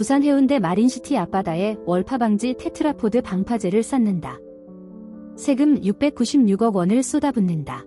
부산 해운대 마린시티 앞바다에 월파 방지 테트라포드 방파제를 쌓는다. 세금 696억 원을 쏟아붓는다.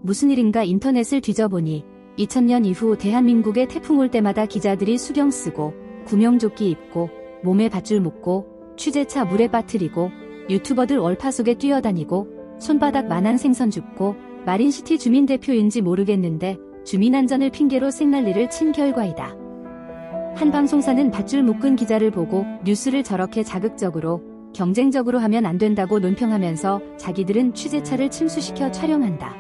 무슨 일인가 인터넷을 뒤져보니 2000년 이후 대한민국에 태풍 올 때마다 기자들이 수경 쓰고 구명조끼 입고 몸에 밧줄 묶고 취재차 물에 빠뜨리고 유튜버들 월파 속에 뛰어다니고 손바닥만한 생선 줍고 마린시티 주민 대표인지 모르겠는데 주민안전을 핑계로 생난리를 친 결과이다. 한 방송사는 밧줄 묶은 기자를 보고 뉴스를 저렇게 자극적으로 경쟁적으로 하면 안 된다고 논평하면서 자기들은 취재차를 침수시켜 촬영한다.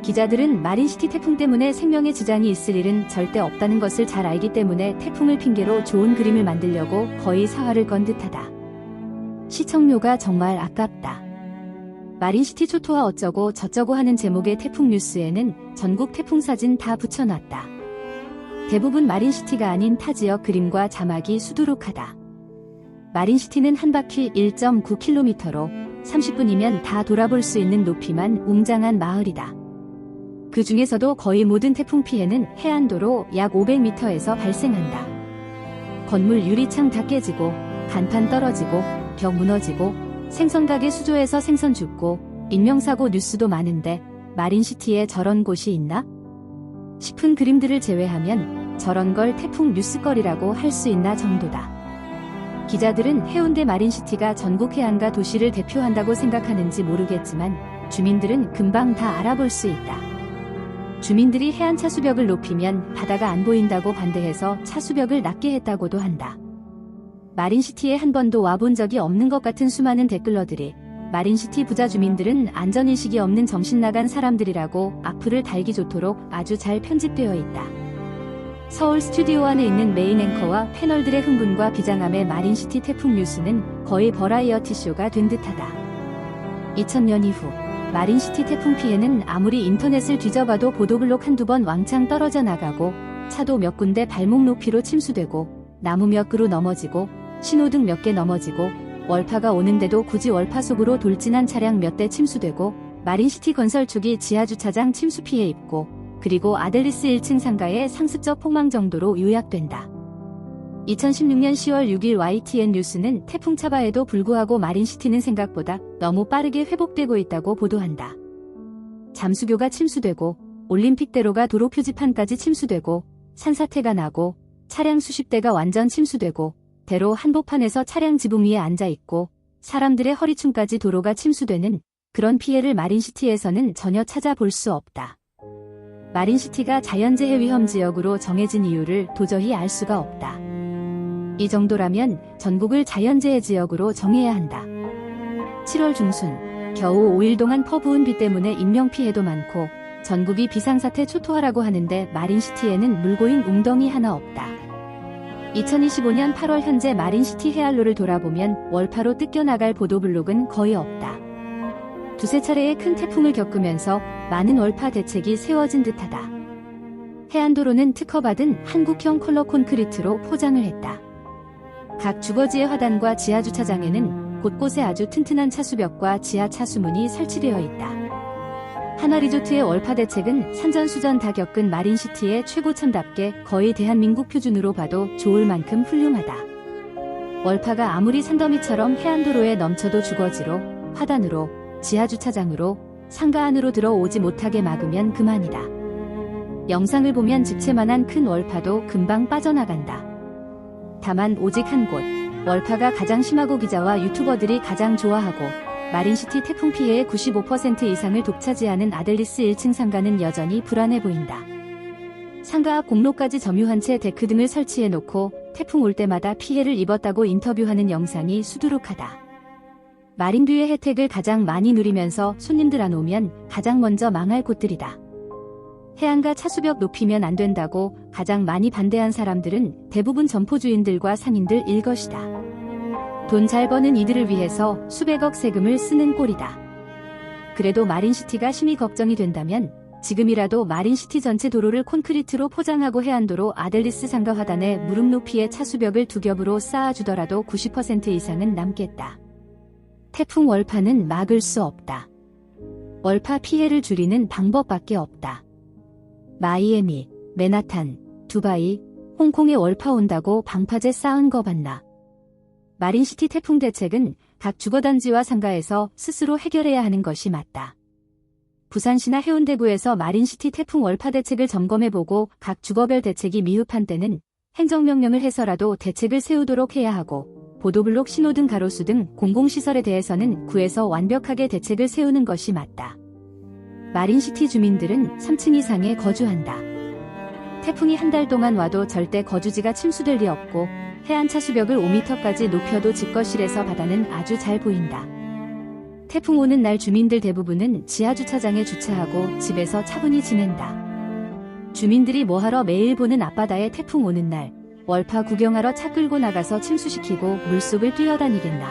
기자들은 마린시티 태풍 때문에 생명에 지장이 있을 일은 절대 없다는 것을 잘 알기 때문에 태풍을 핑계로 좋은 그림을 만들려고 거의 사활을 건 듯하다. 시청료가 정말 아깝다. 마린시티 초토화 어쩌고 저쩌고 하는 제목의 태풍 뉴스에는 전국 태풍 사진 다 붙여놨다. 대부분 마린시티가 아닌 타 지역 그림과 자막이 수두룩하다. 마린시티는 한 바퀴 1.9km로 30분이면 다 돌아볼 수 있는 높이만 웅장한 마을이다. 그 중에서도 거의 모든 태풍 피해는 해안도로 약 500m에서 발생한다. 건물 유리창 다 깨지고 간판 떨어지고 벽 무너지고 생선가게 수조에서 생선 죽고 인명사고 뉴스도 많은데 마린시티에 저런 곳이 있나? 싶은 그림들을 제외하면 저런 걸 태풍 뉴스거리라고 할 수 있나 정도다. 기자들은 해운대 마린시티가 전국 해안가 도시를 대표한다고 생각하는지 모르겠지만 주민들은 금방 다 알아볼 수 있다. 주민들이 해안 차수벽을 높이면 바다가 안 보인다고 반대해서 차수벽을 낮게 했다고도 한다. 마린시티에 한 번도 와본 적이 없는 것 같은 수많은 댓글러들이 마린시티 부자 주민들은 안전의식이 없는 정신나간 사람들이라고 악플을 달기 좋도록 아주 잘 편집되어 있다. 서울 스튜디오 안에 있는 메인 앵커와 패널들의 흥분과 비장함의 마린시티 태풍 뉴스는 거의 버라이어티 쇼가 된 듯하다. 2000년 이후 마린시티 태풍 피해는 아무리 인터넷을 뒤져봐도 보도블록 한두 번 왕창 떨어져 나가고 차도 몇 군데 발목 높이로 침수되고 나무 몇 그루 넘어지고 신호등 몇 개 넘어지고 월파가 오는데도 굳이 월파 속으로 돌진한 차량 몇 대 침수되고 마린시티 건설축이 지하주차장 침수 피해 입고 그리고 아델리스 1층 상가의 상습적 폭망 정도로 요약된다. 2016년 10월 6일 YTN 뉴스는 태풍 차바에도 불구하고 마린시티는 생각보다 너무 빠르게 회복되고 있다고 보도한다. 잠수교가 침수되고 올림픽대로가 도로 표지판까지 침수되고 산사태가 나고 차량 수십 대가 완전 침수되고 대로 한복판에서 차량 지붕 위에 앉아있고 사람들의 허리춤까지 도로가 침수되는 그런 피해를 마린시티에서는 전혀 찾아볼 수 없다. 마린시티가 자연재해 위험 지역으로 정해진 이유를 도저히 알 수가 없다. 이 정도라면 전국을 자연재해 지역으로 정해야 한다. 7월 중순, 겨우 5일 동안 퍼부은 비 때문에 인명피해도 많고 전국이 비상사태 초토화라고 하는데 마린시티에는 물고인 웅덩이 하나 없다. 2025년 8월 현재 마린시티 해안로를 돌아보면 월파로 뜯겨나갈 보도블록은 거의 없다. 두세 차례의 큰 태풍을 겪으면서 많은 월파 대책이 세워진 듯하다. 해안도로는 특허받은 한국형 컬러 콘크리트로 포장을 했다. 각 주거지의 화단과 지하주차장에는 곳곳에 아주 튼튼한 차수벽과 지하 차수문이 설치되어 있다. 한화리조트의 월파 대책은 산전수전 다 겪은 마린시티의 최고참답게 거의 대한민국 표준으로 봐도 좋을 만큼 훌륭하다. 월파가 아무리 산더미처럼 해안도로에 넘쳐도 주거지로, 화단으로, 지하주차장으로, 상가 안으로 들어오지 못하게 막으면 그만이다. 영상을 보면 집채만한 큰 월파도 금방 빠져나간다. 다만 오직 한 곳, 월파가 가장 심하고 기자와 유튜버들이 가장 좋아하고 마린시티 태풍 피해의 95% 이상을 독차지하는 아델리스 1층 상가는 여전히 불안해 보인다. 상가 앞 공로까지 점유한 채 데크 등을 설치해놓고 태풍 올 때마다 피해를 입었다고 인터뷰하는 영상이 수두룩하다. 마린뷰의 혜택을 가장 많이 누리면서 손님들 안 오면 가장 먼저 망할 곳들이다. 해안가 차수벽 높이면 안 된다고 가장 많이 반대한 사람들은 대부분 점포주인들과 상인들 일 것이다. 돈 잘 버는 이들을 위해서 수백억 세금을 쓰는 꼴이다. 그래도 마린시티가 심히 걱정이 된다면 지금이라도 마린시티 전체 도로를 콘크리트로 포장하고 해안도로 아델리스 상가 화단에 무릎 높이의 차수벽을 두 겹으로 쌓아주더라도 90% 이상은 남겠다. 태풍 월파는 막을 수 없다. 월파 피해를 줄이는 방법밖에 없다. 마이애미, 맨하탄, 두바이, 홍콩에 월파 온다고 방파제 쌓은 거 봤나. 마린시티 태풍 대책은 각 주거단지와 상가에서 스스로 해결해야 하는 것이 맞다. 부산시나 해운대구에서 마린시티 태풍 월파 대책을 점검해보고 각 주거별 대책이 미흡한 때는 행정명령을 해서라도 대책을 세우도록 해야 하고, 보도블록, 신호등, 가로수 등 공공시설에 대해서는 구에서 완벽하게 대책을 세우는 것이 맞다. 마린시티 주민들은 3층 이상에 거주한다. 태풍이 한 달 동안 와도 절대 거주지가 침수될 리 없고, 해안차 수벽을 5m까지 높여도 집거실에서 바다는 아주 잘 보인다. 태풍 오는 날 주민들 대부분은 지하주차장에 주차하고 집에서 차분히 지낸다. 주민들이 뭐하러 매일 보는 앞바다에 태풍 오는 날 월파 구경하러 차 끌고 나가서 침수시키고 물속을 뛰어다니겠나.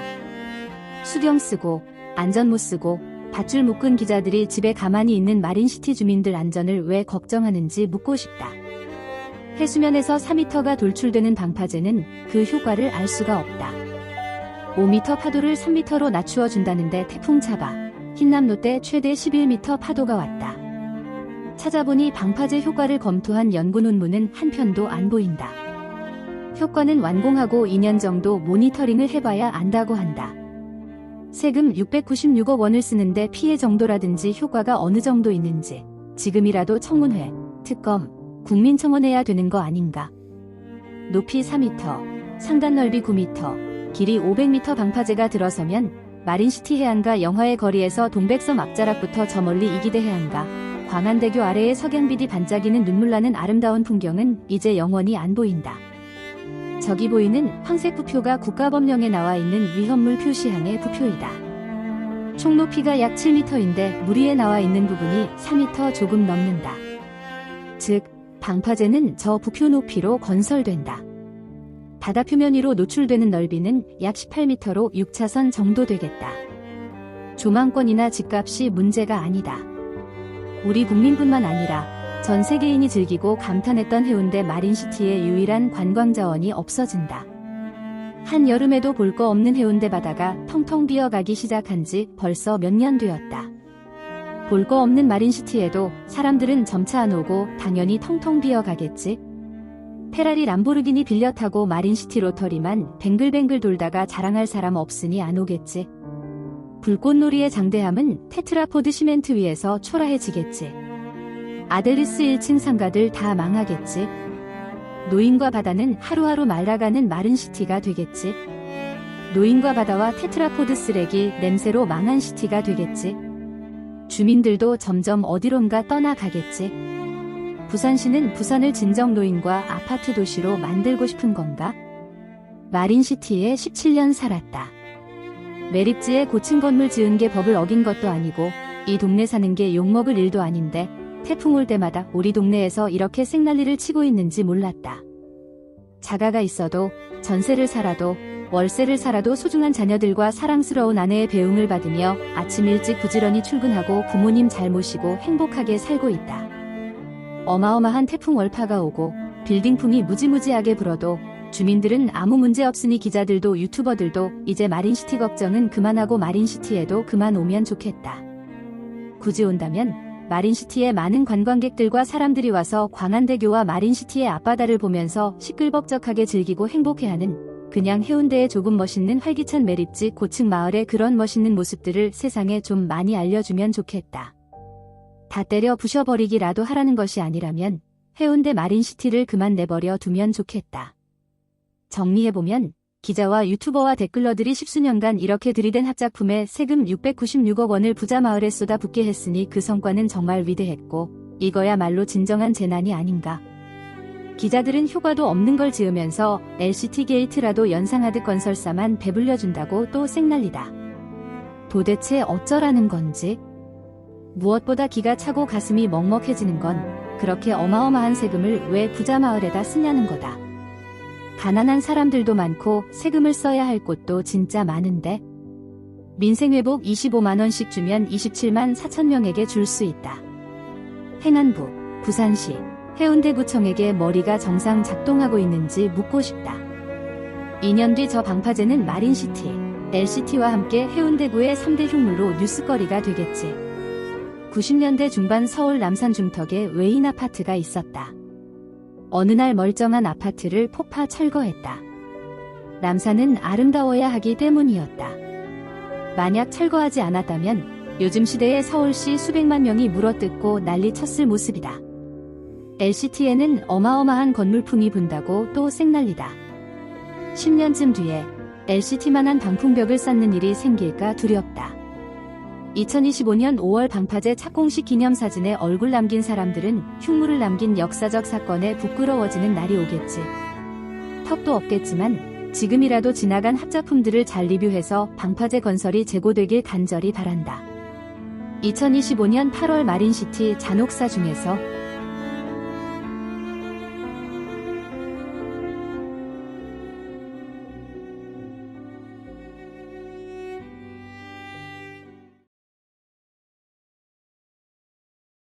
수경 쓰고 안전 못 쓰고 밧줄 묶은 기자들이 집에 가만히 있는 마린시티 주민들 안전을 왜 걱정하는지 묻고 싶다. 해수면에서 4m가 돌출되는 방파제는 그 효과를 알 수가 없다. 5m 파도를 3m로 낮추어 준다는데 태풍 차바, 흰남노 때 최대 11m 파도가 왔다. 찾아보니 방파제 효과를 검토한 연구 논문은 한 편도 안 보인다. 효과는 완공하고 2년 정도 모니터링을 해봐야 안다고 한다. 세금 696억 원을 쓰는데 피해 정도라든지 효과가 어느 정도 있는지 지금이라도 청문회, 특검, 국민청원해야 되는 거 아닌가. 높이 4m, 상단 넓이 9m, 길이 500m 방파제가 들어서면 마린시티 해안가 영화의 거리에서 동백섬 앞자락부터 저 멀리 이기대 해안가, 광안대교 아래의 석양빛이 반짝이는 눈물나는 아름다운 풍경은 이제 영원히 안 보인다. 저기 보이는 황색 부표가 국가법령에 나와 있는 위험물 표시항의 부표이다. 총 높이가 약 7m인데 물 위에 나와 있는 부분이 4m 조금 넘는다. 즉, 방파제는 저 부표 높이로 건설된다. 바다 표면 위로 노출되는 넓이는 약 18m로 6차선 정도 되겠다. 조망권이나 집값이 문제가 아니다. 우리 국민뿐만 아니라 전 세계인이 즐기고 감탄했던 해운대 마린시티의 유일한 관광자원이 없어진다. 한여름에도 볼 거 없는 해운대 바다가 텅텅 비어가기 시작한 지 벌써 몇 년 되었다. 볼 거 없는 마린시티에도 사람들은 점차 안 오고 당연히 텅텅 비어가겠지. 페라리 람보르기니 빌려 타고 마린시티 로터리만 뱅글뱅글 돌다가 자랑할 사람 없으니 안 오겠지. 불꽃놀이의 장대함은 테트라포드 시멘트 위에서 초라해지겠지. 아델리스 1층 상가들 다 망하겠지. 노인과 바다는 하루하루 말라가는 마린시티가 되겠지. 노인과 바다와 테트라포드 쓰레기 냄새로 망한 시티가 되겠지. 주민들도 점점 어디론가 떠나가겠지. 부산시는 부산을 진정 노인과 아파트 도시로 만들고 싶은 건가? 마린시티에 17년 살았다. 매립지에 고층 건물 지은 게 법을 어긴 것도 아니고 이 동네 사는 게 욕먹을 일도 아닌데 태풍 올 때마다 우리 동네에서 이렇게 생난리를 치고 있는지 몰랐다. 자가가 있어도 전세를 살아도 월세를 살아도 소중한 자녀들과 사랑스러운 아내의 배웅을 받으며 아침 일찍 부지런히 출근하고 부모님 잘 모시고 행복하게 살고 있다. 어마어마한 태풍 월파가 오고 빌딩풍이 무지무지하게 불어도 주민들은 아무 문제 없으니 기자들도 유튜버들도 이제 마린시티 걱정은 그만하고 마린시티에도 그만 오면 좋겠다. 굳이 온다면 마린시티에 많은 관광객들과 사람들이 와서 광안대교와 마린시티의 앞바다를 보면서 시끌벅적하게 즐기고 행복해하는 그냥 해운대의 조금 멋있는 활기찬 매립지 고층 마을의 그런 멋있는 모습들을 세상에 좀 많이 알려주면 좋겠다. 다 때려 부셔버리기라도 하라는 것이 아니라면 해운대 마린시티를 그만 내버려 두면 좋겠다. 정리해보면 기자와 유튜버와 댓글러들이 십수년간 이렇게 들이댄 합작품에 세금 696억 원을 부자 마을에 쏟아붓게 했으니 그 성과는 정말 위대했고 이거야말로 진정한 재난이 아닌가. 기자들은 효과도 없는 걸 지으면서 LCT 게이트라도 연상하듯 건설사만 배불려준다고 또 쌩난리다. 도대체 어쩌라는 건지. 무엇보다 기가 차고 가슴이 먹먹해지는 건 그렇게 어마어마한 세금을 왜 부자 마을에다 쓰냐는 거다. 가난한 사람들도 많고 세금을 써야 할 곳도 진짜 많은데 민생회복 25만원씩 주면 27만 4천 명에게 줄 수 있다. 행안부, 부산시, 해운대구청에게 머리가 정상 작동하고 있는지 묻고 싶다. 2년 뒤 저 방파제는 마린시티, LCT와 함께 해운대구의 3대 흉물로 뉴스거리가 되겠지. 90년대 중반 서울 남산 중턱에 외인 아파트가 있었다. 어느 날 멀쩡한 아파트를 폭파 철거했다. 남산은 아름다워야 하기 때문이었다. 만약 철거하지 않았다면 요즘 시대의 서울시 수백만 명이 물어뜯고 난리쳤을 모습이다. LCT에는 어마어마한 건물풍이 분다고 또 생난리다. 10년쯤 뒤에 LCT만한 방풍벽을 쌓는 일이 생길까 두렵다. 2025년 5월 방파제 착공식 기념사진에 얼굴 남긴 사람들은 흉물을 남긴 역사적 사건에 부끄러워지는 날이 오겠지. 턱도 없겠지만 지금이라도 지나간 합작품들을 잘 리뷰해서 방파제 건설이 재고되길 간절히 바란다. 2025년 8월 마린시티 잔혹사 중에서